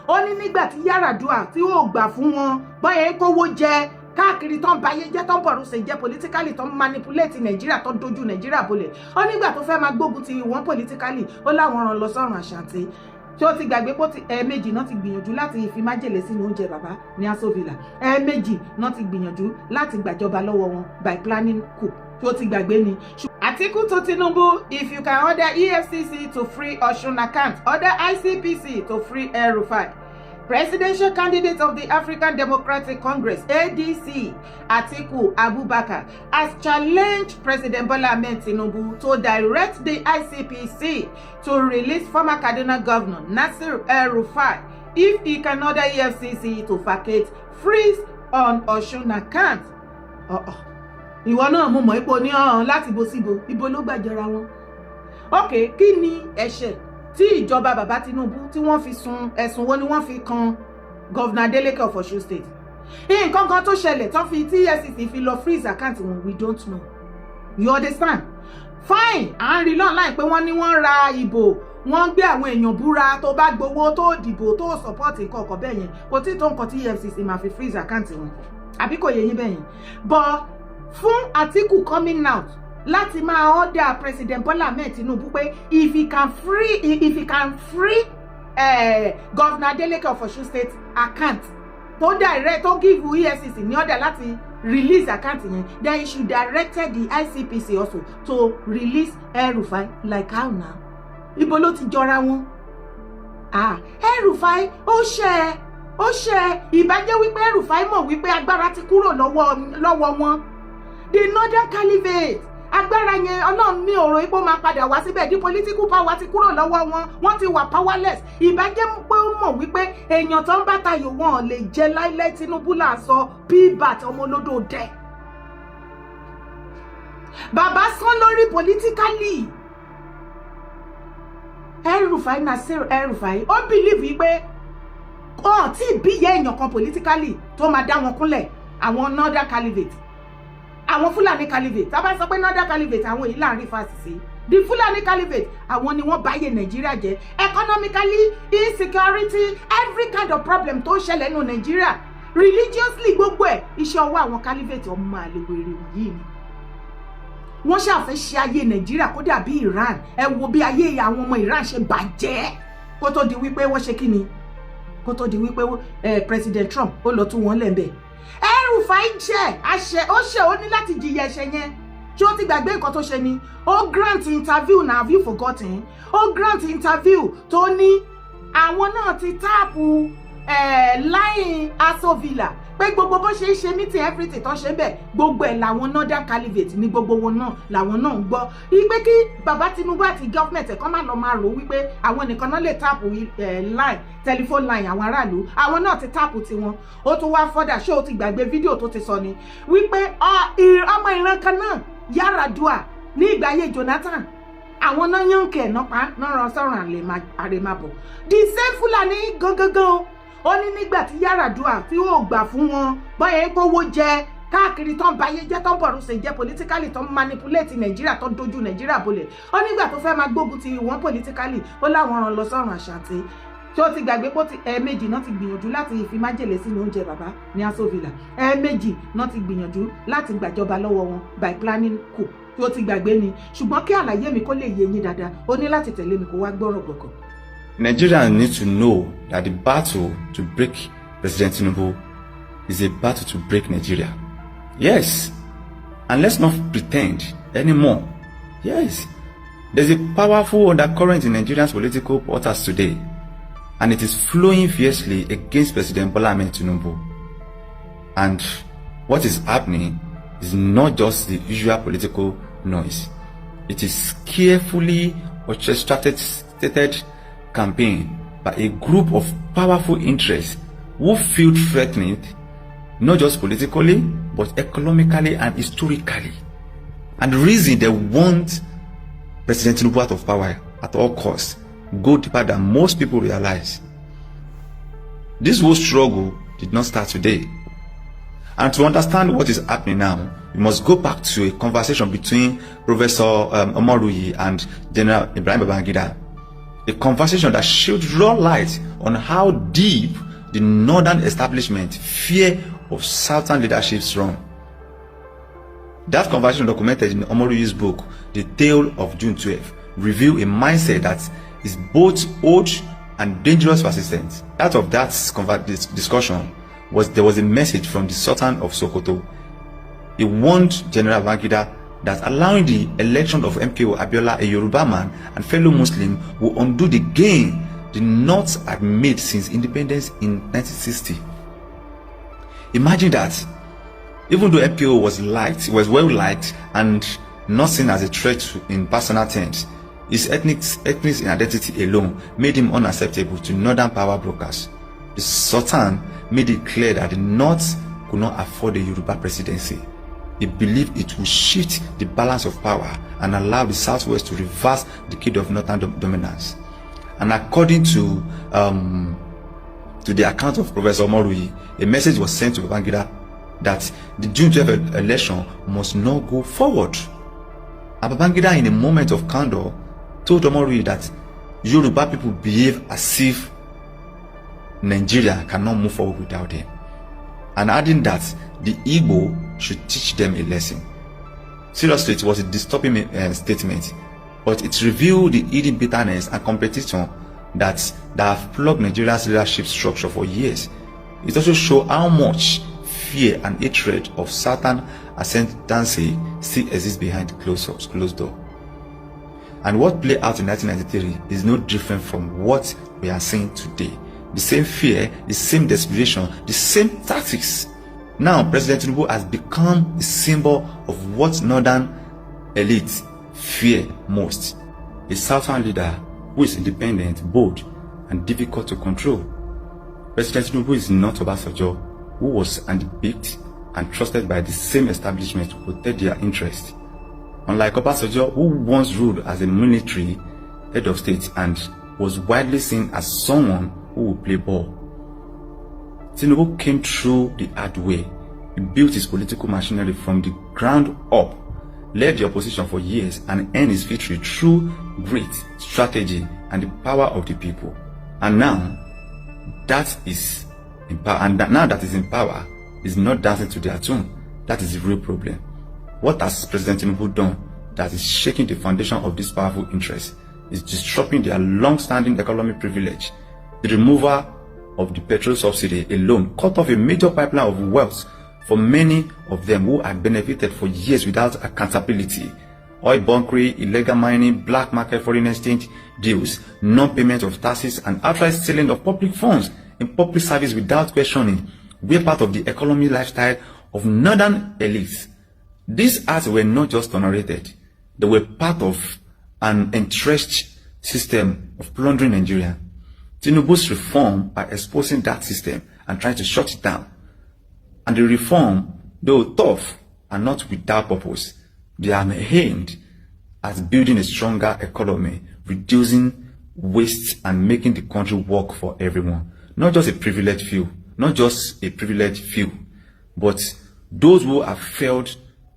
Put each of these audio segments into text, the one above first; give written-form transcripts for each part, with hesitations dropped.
ó ní nígbà tí Yar'Adua tí ó gbà fún wọn bóyá kówó jẹ káàkiri tó ń bayé jẹ́ tó ń bọ̀rù ṣe jẹ́ politically tó ń manipulate Nàìjíríà tó dojú Nàìjíríà bolẹ̀ ó nígbà tó fẹ́ máa gbógun ti wọn politically ó láwọn ràn lọ sọ́run Àṣàntì tí ó ti gbàgbé pé ẹ̀ẹ̀mejì náà ti gbìyànjú láti fi májèlé sínú oúnjẹ bàbá ní Aso Villa ẹ̀ẹ̀mejì náà ti gbìyànjú láti gbàjọba lọ́wọ́ wọn by planning coup tí ó ti gbàgbé ni. Atiku to Tinubu, if you can order EFCC to free Osun account, order ICPC to free El-Rufai. Presidential candidate of the African Democratic Congress, ADC, Atiku Abubakar, has challenged President Bola Ahmed Tinubu to direct the ICPC to release former Kaduna Governor Nasir El-Rufai if he can order EFCC to vacate freeze on Osun account. Ìwọ náà mo mọ̀ ipò ní ọ̀hún láti bo síbo ibo ló gbàjọra wọn. Okay, kí ni ẹ̀ṣẹ̀ tí ìjọba bàbá Tinubu tí wọ́n fi sun ẹ̀sùn wo ni wọ́n fi kan Governor Adeleke of Osun State? Nǹkan kan tó ṣẹlẹ̀ tán fi tí EFCC fi lọ freeze account wọn, we don't know. You understand? Fine, à ń rí online pé wọ́n ní wọ́n ra ìbò, wọ́n gbé àwọn èèyàn búra tó bá gbowó tó dìbò tó support nǹkan ọkọ̀ bẹ́ẹ̀ yẹn kò tí tó nǹkan tí EFCC máa fi freeze account wọn. Àbí kò yé yín bẹ́ẹ̀ yẹn. But fún Atiku coming out láti máa order President Bola Ahmed Tinubu pé if he can free Governor Adeleke of Osun State account to direct to give EFCC ní order láti release account yẹn, then he should direct the ICPC also to release El-Rufai like how now. Ibo ló ti jọra wọn. El-Rufai ó ṣe ìbàjẹ́ wípé El-Rufai mọ̀ wípé agbára ti kúrò lọ́wọ́ wọn. The Northern Caliphate agbára yẹn Ọlọ́run ní ọ̀rọ̀ ipò máa padà wá síbẹ̀ di political power ti kúrò lọ́wọ́ wọn ti wà powerless. Ìbàjẹ́ pé ó mọ̀ wípé èèyàn tó ń bá tayò wọn lè jẹ láíláí. Tinubu là sọ pbat ọmọ olódò dẹ. Bàbá sán lórí politically. El-Rufai Nasir El-Rufai ó believe wípé ó tí bí yẹ èèyàn kan politically tó máa dá wọn kúnlẹ̀ àwọn Northern Caliphate. Àwọn Fulani Caliphate, tá bá sọ pé Northern Caliphate àwọn yìí láàrin fásitì. The Fulani Caliphate àwọn ni wọ́n báyé Nàìjíríà jẹ́ economically, insecurity, every kind of problem tó ṣẹlẹ̀ nínú Nàìjíríà religiously gbogbo ẹ̀ iṣẹ́ ọwọ́ àwọn Caliphate ọmọ àlewèrè yìí ni. Wọ́n ṣàfẹ́ ṣe ayé Nàìjíríà kó dàbí Iran. Ẹ wo bí ayé àwọn ọmọ Iran ṣe bàjẹ́ kó tó di wípé wọ́n ṣe kíni kó tó di wípé President Trump ó lọ tún wọn lẹ́ńbẹ̀. El-Rufai jẹ́ ó ní láti jìyà ẹ̀ṣẹ̀ yẹn. Ṣé ó ti gbàgbé nǹkan tó ṣe ni? Ó grant interview na have you forgotten? Ó grant interview tó ní àwọn náà ti táàpù line Aso Villa pé gbogbo bó ṣe ń ṣe meeting everything tó ṣe bẹ́ẹ̀ gbogbo ẹ̀ làwọn Northern Caliphate ní gbogbo wọn náà làwọn náà ń gbọ́. Ìpè kí bàbá Tinubu àti government ẹ̀kọ́ máa lọ máa rò wípé àwọn nìkan náà lè táàpù line telephone line àwọn aráàlú àwọn náà ti táàpù tiwọn. Ó tún wá fọ́dà ṣé o ti gbàgbé fídíò tó ti sọ ni wípé ọmọ ìran kan náà Yar'Adua ní ìgbà ayé Jonathan àwọn náà yànkẹ́ náà rán sọ́run àrèmábọ̀. The same Fulani gangan ó ní nígbà tí Yar'Adua tí ó gbà fún wọn bóyá kówó jẹ káàkiri tó ń bayé jẹ́ tó ń bọ̀rù ṣe jẹ́ politically tó ń manipulate Nàìjíríà tó dojú Nàìjíríà bolẹ̀ ó nígbà tó fẹ́ máa gbógun ti wọn politically ó láwọn ràn lọ sọ́run Àṣàntì tí ó ti gbàgbé pé ẹ̀ẹ̀mejì náà ti gbìyànjú láti fi májèlé sínú oúnjẹ bàbá ní Aso Villa ẹ̀ẹ̀mejì náà ti gbìyànjú láti gbàjọba lọ́wọ́ wọn by planning coup tí ó ti gbàgbé ni ṣùgbọ́n kí àlàyé mi kó lè yé yín dáadáa ó ní láti tẹ̀lé mi kó wá gbọ́rọ̀ gbọ̀kọ̀. Nigerians need to know that the battle to break President Tinubu is a battle to break Nigeria. Yes, and let's not pretend anymore. Yes, there's a powerful undercurrent in Nigeria's political waters today, and it is flowing fiercely against President Bola Ahmed Tinubu. And what is happening is not just the usual political noise. It is carefully orchestrated campaign by a group of powerful interests who feel threatened not just politically but economically and historically. And the reason they want President Tinubu out of power at all costs go deeper than most people realize. This whole struggle did not start today. And to understand what is happening now, we must go back to a conversation between Professor Omoruyi and General Ibrahim Babangida. A conversation that shed raw light on how deep the northern establishment fear of southern leadership's run. That conversation, documented in Omoriyi's book, The Tale of June 12, revealed a mindset that is both old and dangerous persistent. Out of that discussion there was a message from the Sultan of Sokoto. He warned General Babangida that allowing the election of MKO Abiola, a Yoruba man and fellow Muslim, will undo the gain the North had made since independence in 1960. Imagine that. Even though MKO was well liked and not seen as a threat in personal terms, his ethnic identity alone made him unacceptable to northern power brokers. The Sultan made it clear that the North could not afford a Yoruba presidency. He believed it would shift the balance of power and allow the Southwest to reverse the decade of northern dominance. And according to the account of Professor Omoriyi, a message was sent to Babangida that the June 12 election must not go forward. And Babangida, in a moment of candor, told Omoriyi that Yoruba people behave as if Nigeria cannot move forward without them, and adding that the Igbo should teach them a lesson. Seriously, it was a disturbing statement, but it revealed the hidden bitterness and competition that have plagued Nigeria's leadership structure for years. It also showed how much fear and hatred of Southern ascendancy still exists behind closed door. And what played out in 1993 is no different from what we are seeing today. The same fear, the same desperation, the same tactics. Now, President Tinubu has become a symbol of what northern elites fear most. A southern leader who is independent, bold, and difficult to control. President Tinubu is not Obasanjo, who was handpicked and trusted by the same establishment to protect their interests. Unlike Obasanjo, who once ruled as a military head of state and was widely seen as someone who would play ball, Tinubu came through the hard way. He built his political machinery from the ground up, led the opposition for years, and earned his victory through great strategy and the power of the people. And now that is in power, is not dancing to their tune. That is the real problem. What has President Tinubu done that is shaking the foundation of this powerful interest is disrupting their long-standing economic privilege. The removal of the petrol subsidy alone cut off a major pipeline of wealth for many of them who had benefited for years without accountability. Oil bunkering, illegal mining, black market foreign exchange deals, non-payment of taxes, and outright stealing of public funds in public service without questioning were part of the economic lifestyle of northern elites. These acts were not just tolerated, they were part of an entrenched system of plundering Nigeria. Tinubu's reform by exposing that system and trying to shut it down. And the reform, though tough, are not without purpose. They are aimed at building a stronger economy, reducing waste, and making the country work for everyone. Not just a privileged few, but those who have failed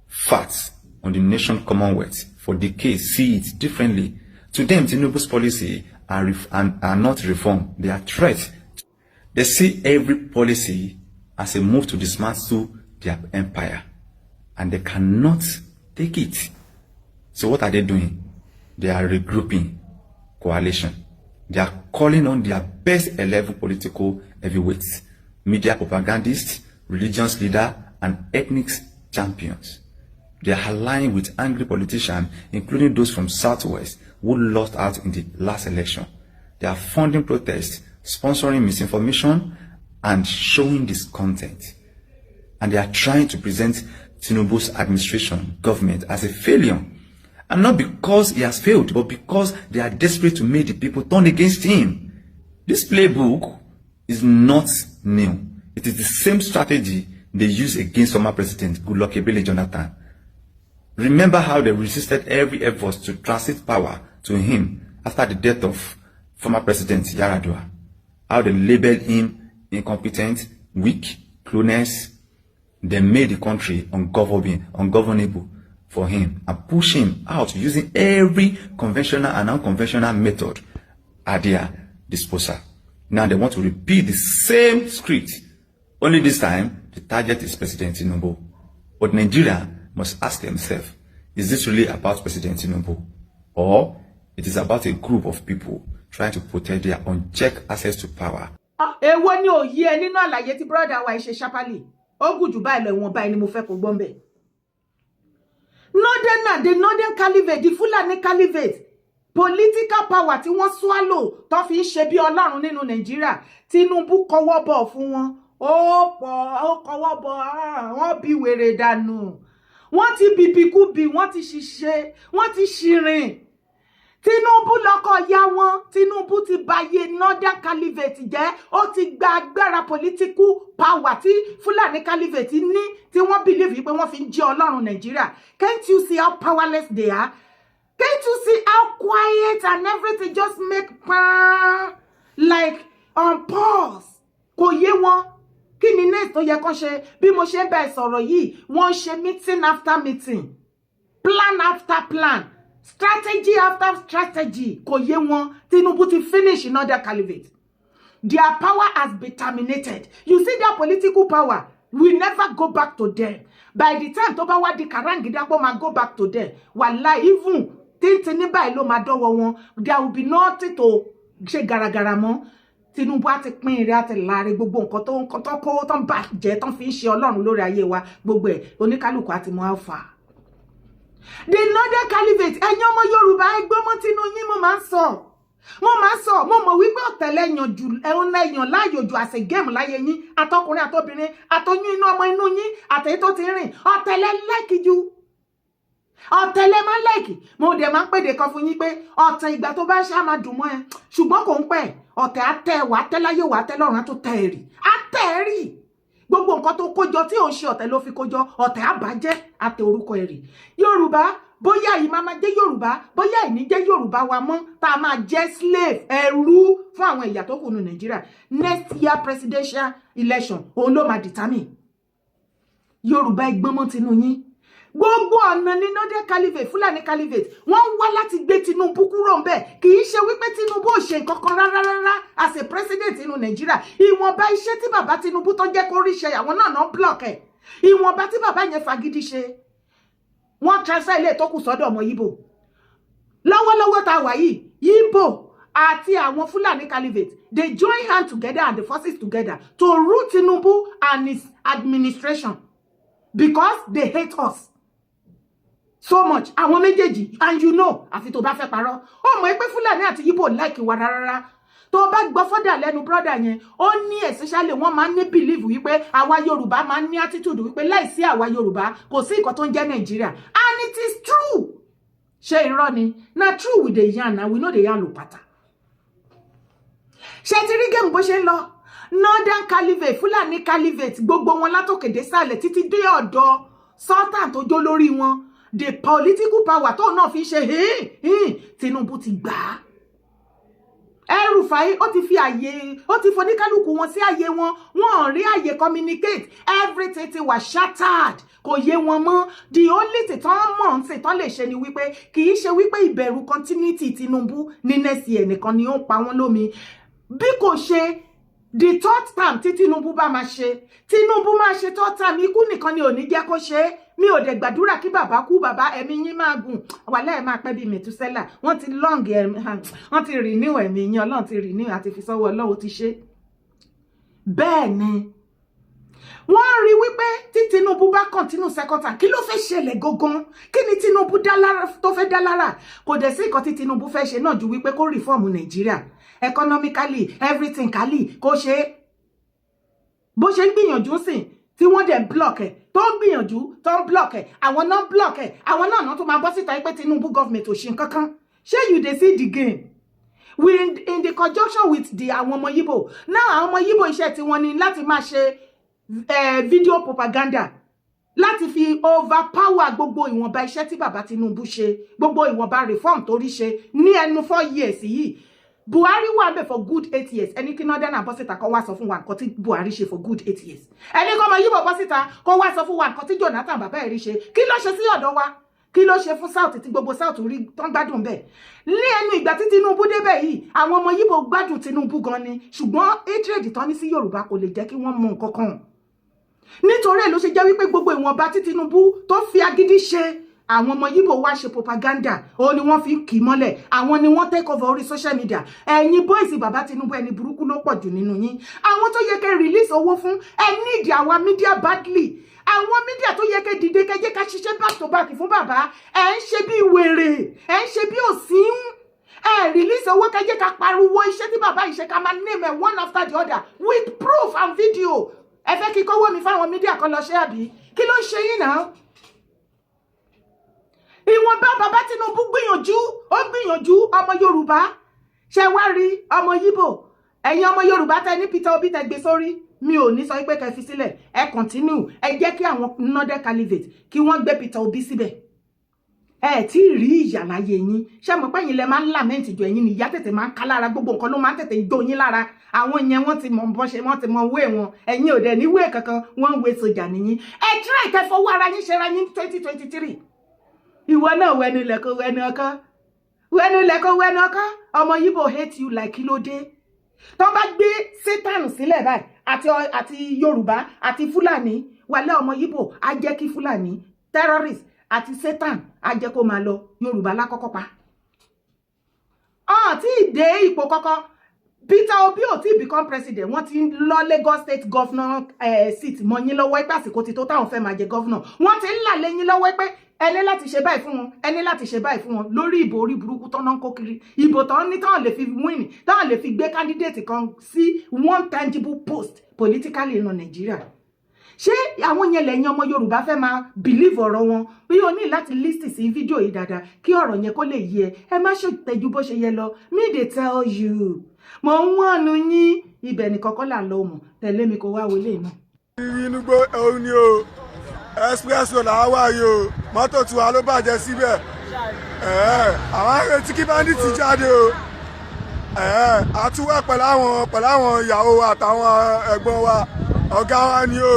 fat on the nation Commonwealth for decades see it differently. To them, Tinubu's policy are not reform, they are threats. They see every policy as a move to dismantle their empire, and they cannot take it. So what are they doing? They are regrouping coalition. They are calling on their best 11 political heavyweights, media propagandists, religious leaders, and ethnic champions. They are aligning with angry politicians, including those from Southwest who lost out in the last election. They are funding protests, sponsoring misinformation, and showing discontent. And they are trying to present Tinubu's administration, government, as a failure. And not because he has failed, but because they are desperate to make the people turn against him. This playbook is not new. It is the same strategy they used against former President Goodluck Ebele Jonathan. Remember how they resisted every effort to transit power to him after the death of former President Yaradua. How they labeled him incompetent, weak, clueless. They made the country ungovernable for him and pushed him out using every conventional and unconventional method. at their disposal. Now they want to repeat the same script. Only this time, the target is President Tinubu. But Nigeria must ask themselves, is this really about President Tinubu? Or it is about a group of people trying to protect their unchecked access to power? Èwo ni òye ẹ nínú àlàyé tí brother wa ṣe sharply. Ó gùn jù báyìí lọ ìwọ̀n báyìí ni mo fẹ́ kó gbọ́ ńbẹ̀. The Northern Caliphate, the Fulani Caliphate, political power tí wọ́n swallow tó fi ń ṣe bí Ọlọ́run nínú Nàìjíríà. Tinubu kọwọ́ bọ̀ fún wọn. Ó kọwọ́ bọ̀, wọ́n bí wèrè dànù. Wọ́n ti bìbìkúbì, wọ́n ti ṣiṣẹ́, wọ́n ti ṣìrìn. Tinubu lọ́kọ̀ ya wọn. Tinubu ti báyé Northern Caliphate jẹ́. Ó ti gba agbára political power tí Fulani Caliphate ní tí wọ́n believe pé wọ́n fi ń jẹ́ Ọlọ́run Nàìjíríà. Can't you see how powerless they are? Can't you see how quiet and everything just make like on pause? Kò yé wọn. Kí ni next tó yẹ kán ṣe? Bí mo ṣe ń bá ẹ sọ̀rọ̀ yìí, wọ́n ṣe meeting after meeting, plan after plan, strategy after strategy. Kò yé wọn. Tinubu ti finish in Northern Caliphate. Their power has been terminated. You see their political power will never go back to them. By the time tó bá wá di karangida pé ma go back to them. Wallahi, even tini báyìí ló máa dọ́wọ́ wọn. There will be nothing to ṣe garagara mọ́. Tinubu á ti pín ire á ti láre gbogbo nǹkan tó kó tó ń bàjẹ́ tó fi ń ṣe Ọlọ́run lórí ayé wa gbogbo ẹ̀ oníkálùkù á ti mú alpha. The Northern Caliphate, ẹ̀yin ọmọ Yorùbá ẹgbẹ́ mọ́ tinú yín mo máa ń sọ. Mo mọ̀ wípé ọ̀tẹ̀lẹ̀ èèyàn jù èèyàn láàyò jù àṣẹ géèmù láyé yín, àtọkùnrin àtobìnrin, àtọyún inú ọmọ inú yín, àtẹ̀yí tó ti rìn. Ọ̀tẹ̀lẹ̀ láìkì jù. Ọ̀tẹ̀lẹ̀ máa láìkì. Mo dẹ̀ máa ń pèdè kan fún yín pé ọ̀tẹ̀ ìgbà tó bá ṣá máa dùn mọ́ ẹ. Ṣùgbọ́n kò ń pẹ́. Ọ̀tẹ̀ àtẹ̀ wà tẹ́ láyé wà tẹ́ lọ́run á tó tẹ́ ẹ̀rì. Àtẹ̀rì. Gbogbo nǹkan tó kójọ tí ò ń ṣe ọ̀tẹ̀ ló fi kójọ. Ọ̀tẹ̀ àbájẹ́ àtẹ̀ orúkọ ẹ̀rì. Yorùbá bóyá yìí máa jẹ́ Yorùbá, bóyá ìní jẹ́ Yorùbá wa mọ́, tá a máa jẹ́ slave, ẹrú fún àwọn ẹ̀yà tó kù ní Nàìjíríà. Next year presidential election, òun ló máa determine. Yorùbá ẹgbọ́n mọ́ tinú yín. Gbogbo ọ̀nà ní Northern Caliphate, Fulani Caliphate, wọ́n wá láti gbé Tinubu kúrò ńbẹ̀. Kì í ṣe wípé Tinubu ò ṣe nǹkan kan rárá as a president inú Nàìjíríà. Ìwọ̀nba iṣẹ́ tí bàbá Tinubu tó jẹ́ kó rí ṣe, àwọn náà block ẹ̀. Ìwọ̀nba tí bàbá yẹn fagídí ṣe, wọ́n transfer ilé tó kù sọ́dọ̀ ọmọ Yíbò. Lọ́wọ́lọ́wọ́ tá wà yìí, Yíbò àti àwọn Fulani Caliphate, they join hands together and the forces together to root Tinubu and his administration because they hate us so much. Àwọn méjèèjì, and you know, àfi tó bá fẹ́ parọ́. Ó mọ̀ pé Fulani àti Yíbò like wa rárá. Tó bá gbọ́ fọ́dà lẹ́nu brother yẹn, ó ní especially wọ́n máa ń ní believe wípé àwa Yorùbá máa ń ní attitude wípé láìsí àwa Yorùbá kò sí nǹkan tó ń jẹ́ Nàìjíríà. And it is true. Ṣé irọ́ ni? Na true with the yarn, and we know the yarn ló pátá. Ṣé ti rí game bó ṣe ń lọ? Northern Caliphate, Fulani Caliphate, gbogbo wọn látòkè dé sàlẹ̀ títí dé ọ̀dọ̀ Sultan tó jó lórí wọn. The political power tó náà fi ṣe Tinubu ti gbà á. Rufai ó ti fi àyè, ó ti foníkálùkù wọn sí àyè wọn. Wọ́n rí àyè communicate. Everything ti wà shattered. Kò yé wọn mọ́. The only thing tán mọ̀ ń ṣe tán lè ṣe ni wípé kì í ṣe wípé ìbẹ̀rù continuity Tinubu ní next year nìkan ni ó ń pa wọ́n lómi. Bí kò ṣe the third time tí Tinubu bá máa ṣe. Tinubu máa ṣe third time, ikú nìkan ni ò ní jẹ́ kó ṣe. Mi ò dẹ̀ gbàdúrà kí bàbá kú, bàbá ẹ̀mí yín máa gùn. Wàlẹ́ ẹ̀ máa pẹ́ bí Mètúsẹ́là. Wọ́n ti long wọ́n ti renew ẹ̀mí yín, Ọlọ́run ti renew àti fi sọ́wọ́ Ọlọ́run ti ṣe. Bẹ́ẹ̀ ni. Wọ́n rí wípé tí Tinubu bá continue second time, kí ló fẹ́ ṣẹlẹ̀ gangan? Kí ni Tinubu dá lára tó fẹ́ dá lára? Kò dẹ̀ sí nǹkan tí Tinubu fẹ́ ṣe náà ju wípé kó reform Nàìjíríà. Economically, everything kálí kó ṣe. Bó ṣe ń gbìyànjú sìn tí wọ́n dẹ̀ block ẹ̀, tó ń gbìyànjú tó ń block ẹ̀, àwọn náà block ẹ̀, àwọn náà tó máa bọ́ síta pé Tinubu government ò ṣe nǹkan kan. Ṣé you dey see the game? We in the conjunction with the àwọn ọmọ Yíbò. Now àwọn ọmọ Yíbò iṣẹ́ tí wọ́n ní láti máa ṣe video propaganda, láti fi overpower gbogbo ìwọ̀nba iṣẹ́ tí bàbá Tinubu ṣe, gbogbo ìwọ̀nba reform tó rí ṣe ní ẹnu 4 years yìí. Buhari wà bẹ̀ for good 8 years. Ẹni kí Northern Abosita kó wá sọ fún wa nǹkan tí Buhari ṣe for good 8 years. Ẹni kó ọmọ Yíbò Abosita kó wá sọ fún wa nǹkan tí Jonathan bàbá ẹ̀ rí ṣe. Kí ló ṣe sí ọ̀dọ̀ wa? kí ló ṣe fún South tí gbogbo South rí tán gbádùn bẹ́ẹ̀ ní ẹnu ìgbà tí Tinubu débẹ̀ yìí àwọn ọmọ Yíbò gbádùn Tinubu gan ni ṣùgbọ́n hatred tán ní sí Yorùbá kò lè jẹ́ kí wọ́n mọ nǹkan kan nítorí ẹ̀ ló ṣe jẹ́ wípé gbogbo ìwọ̀nba tí Tinubu tó fi agídí ṣe àwọn ọmọ Yíbò wá ṣe propaganda ó ní wọ́n fi ń kì í mọ́lẹ̀ àwọn ni wọ́n take over orí social media ẹ̀yin boys bàbá Tinubu ẹni burúkú ló pọ̀ jù nínú yín àwọn tó yẹ kẹ́ release owó fún ẹ need àwa media badly àwọn media tó yẹ kẹ́ dìde kẹ́ jẹ́ ká ṣiṣẹ́ back to back fún bàbá ẹ ń ṣe bí wèrè ẹ ń ṣe bí òsín ẹ release owó kẹ́ jẹ́ ká pariwo iṣẹ́ tí bàbá yìí ṣe ká máa name one after the other with proof and video ẹ fẹ́ kí kówó mi fáwọn media kan lọ ṣe àbí kí ló ń ṣe yín náà ìwọ̀nba bàbá Tinubu gbìyànjú ọmọ Yorùbá ṣe wá rí ọmọ Yíbò ẹ̀yin ọmọ Yorùbá tẹ ní Peter Obi tẹ gbé sórí mi ò ní sọ pé kẹ́ fi sílẹ̀ ẹ continue ẹ jẹ́ kí àwọn northern caliphate kí wọ́n gbé Peter Obi síbẹ̀ ẹ tí rí ìyà láyé yín ṣé mọ̀ pé ẹ̀yin lẹ máa ń lament jù ẹ̀yin ni ìyà tètè máa ń ká lára gbogbo nǹkan ló máa ń tètè jó yín lára àwọn yẹn wọ́n ti mọ̀ bọ́n ṣe wọ́n ti mọ̀ wé wọn ẹ̀yin ò dẹ̀ ní wé kankan wọ́n ń wé sójà nìyí ẹ try kẹ́ fọwọ́ ara yín ṣe ra yín 2023 ìwọ náà wẹnu lẹ̀kọ́ wẹnu ọkọ́ ọmọ Yíbò hate you like kí ló dé tó bá gbé Satan sílẹ̀ báyìí àti Yorùbá àti Fúlàní wàlẹ́ ọmọ Yíbò á jẹ́ kí Fúlàní terrorist àti Satan á jẹ́ kó máa lọ Yorùbá lákọ́kọ́ pa tí ìdè ipò kọ́kọ́ Peter Obi ò tí become president wọ́n ti lọ Lagos state governor seat mọ́ yín lọ́wọ́ pé àsìkò ti tó táwọn fẹ́ máa jẹ governor wọ́n ti ń là lẹ́yìn lọ́wọ́ pé ẹni láti ṣe báyìí fún wọn ẹni láti ṣe báyìí fún wọn lórí ìbò orí burúkú tán náà ń kó kiri ìbò tán ní táwọn lè fi win táwọn lè fi gbé candidate kan sí one tangible post politically nínú Nàìjíríà ṣé àwọn yẹn lẹ́yìn ọmọ Yorùbá fẹ́ máa believe ọ̀rọ̀ wọn bí o ní láti list sí fídíò yìí dáadáa kí ọ̀rọ̀ yẹn kó lè yé ẹ má ṣètẹ́jú bó ṣe yẹ lọ me dey tell you mo ń wọ́nu yín ibẹ̀ ní kọ́kọ́ là ń lọ mọ̀ tẹ̀lé mi kó wá wọlé náà. inú gbó òun ni o express road làwọn wà yìí o mọ́tò tiwa ló bàjẹ́ síbẹ̀ àwọn arètí kí bandit jáde o àtúwẹ̀ pẹ̀lú àwọn ìyàwó wa àtàwọn ẹ̀gbọ́n wa ọ̀gá wa ni o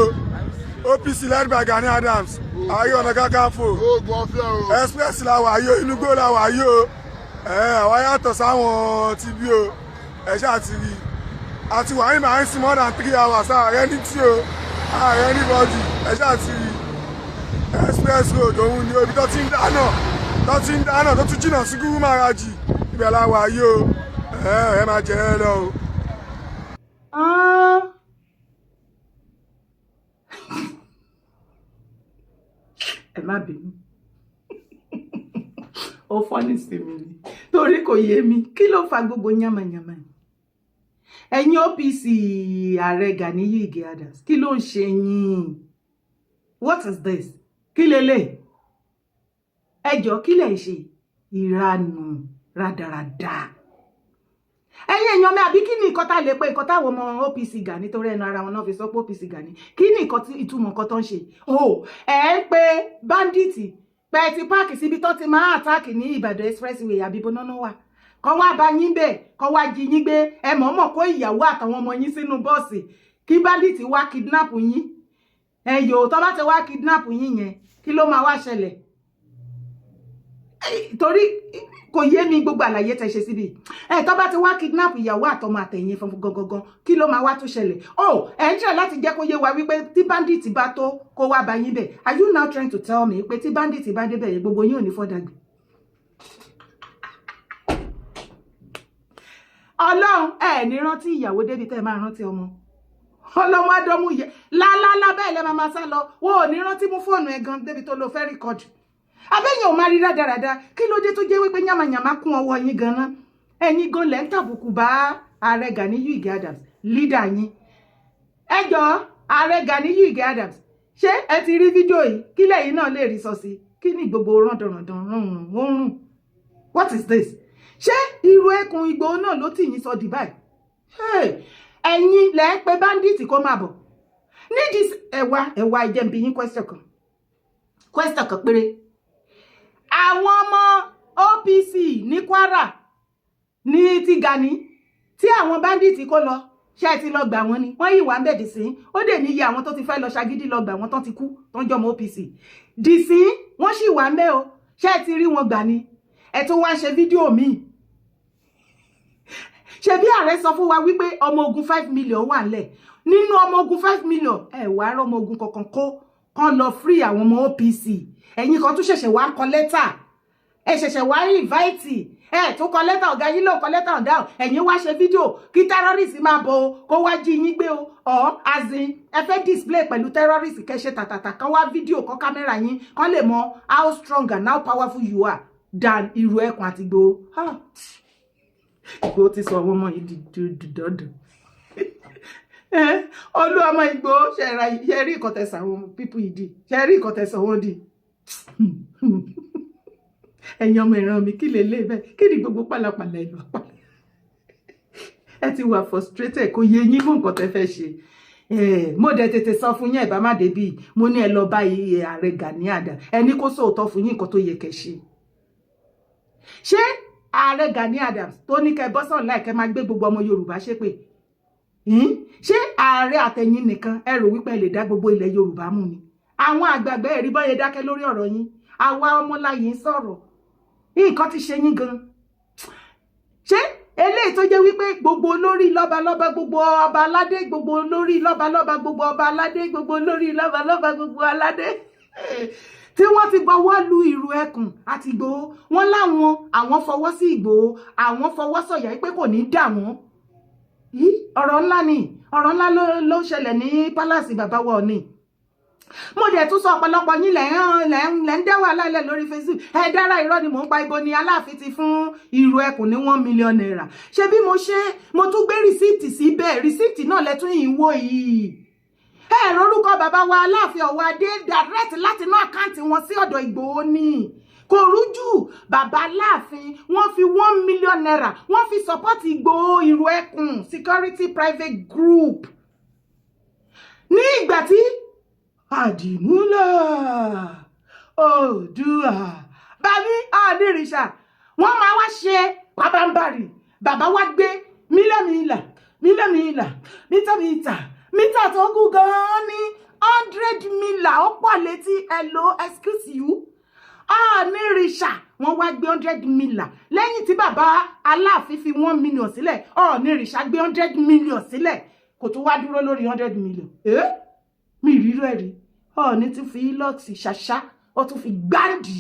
OPC led by Gani Adams Ààrẹ Ọ̀nà Kakanfò express la wà yìí o inú gbó la wà yìí o àwọn yàtọ̀ sáwọn ti bí o ṣáà ti rí àti wà ní màá ń sin more than 3 hours ààrẹ ní tí o ààrẹ ní bọ́dì ṣáà ti rí express road òun ni obi tó ti ń dáná tó tún jìnnà sí Gúrú Màrájì ibẹ̀ la wà yìí o ẹ máa jẹ ẹ lọ o. ẹ má bínú ó fọ́nì sí mi ni torí kò yé mi kí ló fa gbogbo yánmayànmá ẹ̀yin OPC ààrẹ Gani Adams kí ló ń ṣe yín what is this kí lélẹ̀ ẹjọ́ kí lẹ̀ ń ṣe ìranù rádaràda ẹ̀yin èèyàn mi àbí kí ni nǹkan tá lè pé nǹkan táwọn ọmọ OPC Gani torí ẹnu ara wọn náà fi sọ pé OPC Gani kí ni nǹkan tí ìtumọ̀ nǹkan tó ń ṣe pé bandits pé ti páàkì síbi tó ti máa àtáàkì ní Ìbàdàn expressway àbíbo náà wà kọ́ wá bá yín bẹ́ẹ̀ kọ́ wá jí yín gbé ẹ mọ̀ọ́mọ̀ kó ìyàwó àtàwọn ọmọ yín sínú bọ́ọ̀sì kí bandits wá kidnap yín ẹ̀yọ̀ tó bá ti wá kidnap yín yẹn kí ló máa wá ṣẹlẹ̀ torí kò yé mi gbogbo àlàyé tẹ́ ṣe síbi tó bá ti wá kidnap ìyàwó àtọmọ àtẹ̀yìn fún gangan kí ló máa wá tún ṣẹlẹ̀ ẹ ń try láti jẹ́ kó yé wa wípé tí bandit bá tó kó wá bá yín bẹ̀ are you now trying to tell me pé tí bandit bá débẹ̀ yẹn gbogbo yín ò ní fọ́dàgbé Ọlọ́run ní rántí ìyàwó débi tẹ́ máa rántí ọmọ ọlọ́mọ adọ́mú yẹ lálálá bẹ́ẹ̀ lẹ́ máa sá lọ wọ́n ò ní rántí mú fóònù ẹ̀ gan débi tó lo fẹ́ rìkọ́dù abẹ́yìn ò máa rí rádaràda kí ló dé tó jẹ́ wípé yàmàyàmá kún ọwọ́ yín gan-an ẹ̀yin gan lẹ́ ń tàbùkù bá ààrẹ Gani Adams lídà yín ẹjọ́ ààrẹ Gani Adams ṣé ẹ ti rí fídíò yìí kí lẹ́yìn náà lè rí sọ sí kí ni gbogbo rán rùn what is this ṣé irú ẹkùn Ìgbòho náà ló tì yín sọ di báyìí ẹ̀yin lẹ́ ń pe bandit kó máa bọ̀ nídìí ẹ̀wà ìjẹ̀mbí yín question kan péré àwọn ọmọ OPC ní Kwara ní ti Gani tí àwọn bandit kó lọ ṣé ti lọ gbà wọ́n ni wọ́n yìí wà ń bẹ̀ dì sí ó dè níye àwọn tó ti fẹ́ lọ ṣagídí lọ gbà wọ́n tán ti kú tán jọmọ OPC dì sí wọ́n sì wà ń bẹ̀ o ṣé ti rí wọn gbà ni ẹ tún wá ṣe fídíò mi ṣe bí ààrẹ sọ fún wa wípé ọmọ ogun 5 million wà ńlẹ̀ nínú ọmọ ogun 5 million ẹ wá rọ ọmọ ogun kankan kó kan lọ free àwọn ọmọ OPC ẹ̀yin kan tún ṣẹ̀ṣẹ̀ wá kọ lẹ́tà ẹ ṣẹ̀ṣẹ̀ wá invite tó kọ lẹ́tà ọ̀gá yín ló kọ lẹ́tà down ẹ̀yin wá ṣe fídíò kí terrorist máa bọ̀ kó wá jí yín gbé o azin ẹ fẹ́ display pẹ̀lú terrorist kẹ́ ṣe tàtàtà kan wá fídíò kan kámẹ́rà yín kan lè mọ how strong and how powerful you are than irú ẹkùn àti Ìgbòho Ìgbòho ti sọ ọmọ yìí dọdọ olú ọmọ Ìgbòho ṣe rí ìkọtẹsà àwọn pípù ìdí ṣe rí ìkọtẹsà wọn dì ẹ̀yin ọmọ ìran mi kí lè lé bẹ́ẹ̀ kí ni gbogbo pálapàla ìlú àpàlà ẹ ti wà frustrated kò yé yín mú nǹkan tẹ́ fẹ́ ṣe mo dẹ̀ tètè sọ fún yín ẹ bá má débi mo ní ẹ lọ bá ààrẹ Gani Adams ẹni kó sóòótọ́ fún yín nǹkan tó yẹ kẹ́ ṣe ààrẹ Gani Adams tó ní kẹ́ bọ́sàn láì kẹ́ máa gbé gbogbo ọmọ Yorùbá ṣépè ṣé ààrẹ àtẹ̀yìn nìkan ẹ rò wípé ẹ lè dá gbogbo ilẹ̀ Yorùbá mú ni àwọn àgbààgbà ẹ̀rí bọ́yẹ dákẹ́ lórí ọ̀rọ̀ yín àwa ọmọláyé ń sọ̀rọ̀ nǹkan ti ṣe yín gan ṣé eléyìí tó jẹ́ wípé gbogbo olórí lọ́balọ́ba gbogbo ọba aládé gbogbo olórí lọ́balọ́ba gbogbo ọba aládé gbogbo olórí lọ́balọ́ba gbogbo aládé tí wọ́n ti gbọ́wọ́ lu ìrù ẹkùn àti Ìgbòho wọ́n láwọn àwọn fọwọ́ sí Ìgbòho àwọn fọwọ́ sọ̀yà pé kò ní dà wọ́n ọ̀rọ̀ ńlá ni ọ̀rọ̀ ńlá ló ṣẹlẹ̀ ní pálásì bàbá wa Ọọ̀ni mo dẹ̀ tún sọ ọ̀pọ̀lọpọ̀ yín lẹ́ ń dá wàhálà ilẹ̀ lórí Facebook ẹ dára irọ́ ni mò ń pa ibo ni Aláàfin ti fún ìrù ẹkùn ní 1 million naira ṣé bí mo tún gbé rìsíìtì síbẹ̀ rìsíìtì náà lẹ́tún yìí wò yìí ẹ lórúkọ bàbá wa Aláàfin Ọ̀wọ̀ Adé direct láti inú àkáǹtì wọn sí ọ̀dọ̀ Ìgbòho ni kò rújú bàbá Aláàfin wọ́n fi 1 million naira wọ́n fi support Ìgbòho ìrù ẹkùn security private group ní ìgbà tí àdìmúlà Oòduà bàbí àdìrìṣà wọ́n máa wá ṣe pàbàmbarì bàbá wá gbé mílíọ̀nù mítà tó gùn gan-an ní 100 mila ó pọ̀ létí hello excuse you àdìrìṣà wọ́n wá gbé 100 mila lẹ́yìn tí bàbá Aláàfin fi 1 million sílẹ̀ àdìrìṣà gbé 100 million sílẹ̀ kò tó wá dúró lórí 100 million mi ìrírò ẹ̀rí Ọọ̀ni tún fi lọ́ọ̀tì ṣàṣà ó tún fi gbáǹdì